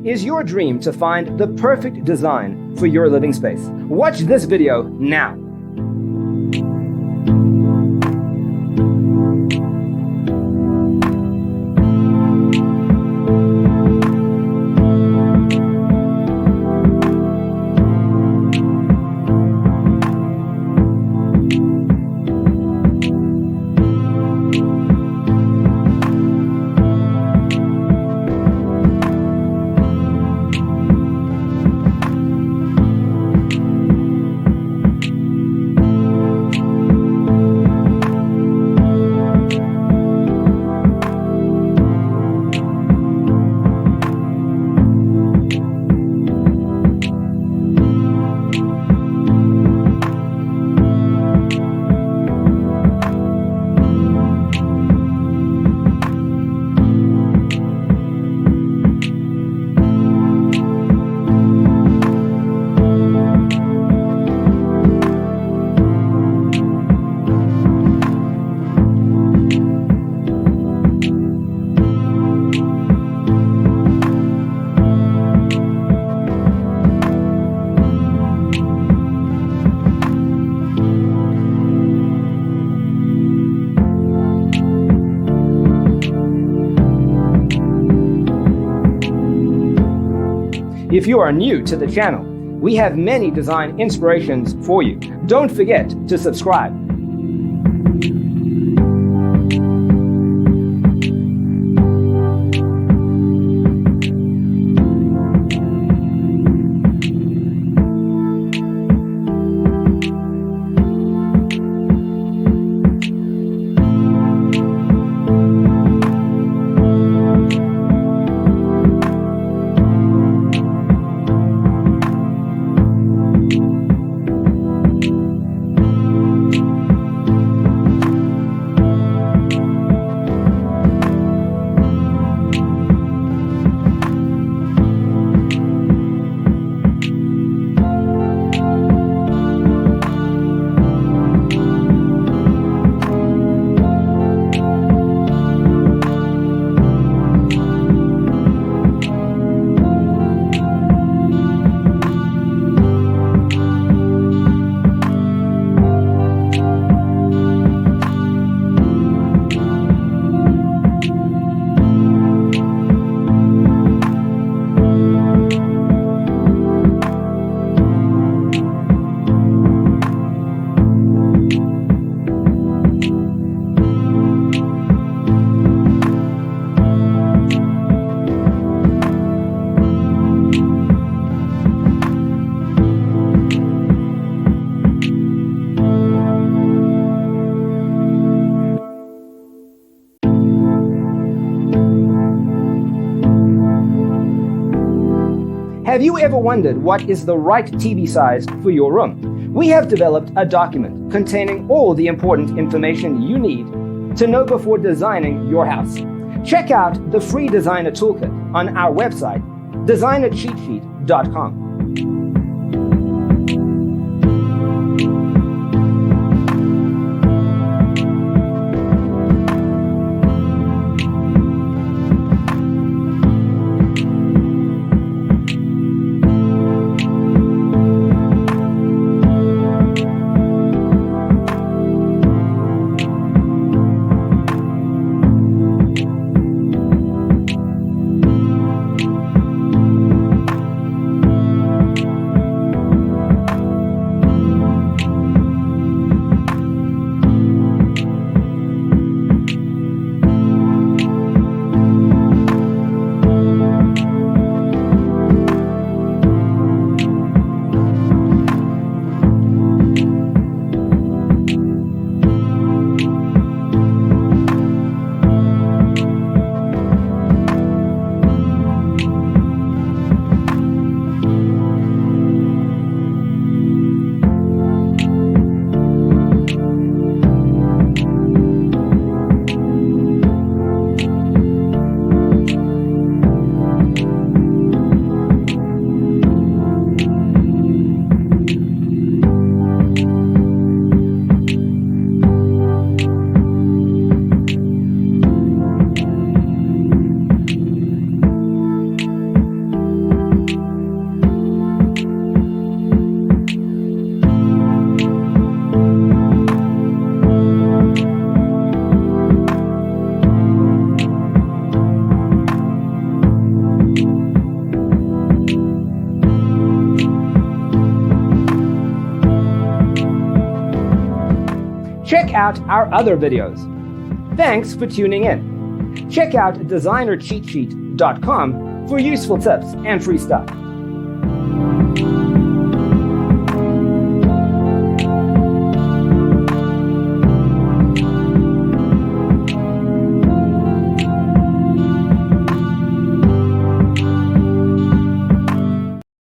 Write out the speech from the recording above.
Is your dream to find the perfect design for your living space? Watch this video now. If you are new to the channel, we have many design inspirations for you. Don't forget to subscribe. Have you ever wondered what is the right TV size for your room? We have developed a document containing all the important information you need to know before designing your house. Check out the free designer toolkit on our website, designercheatsheet.com. check out our other videos. Thanks for tuning in. Check out designercheatsheet.com for useful tips and free stuff.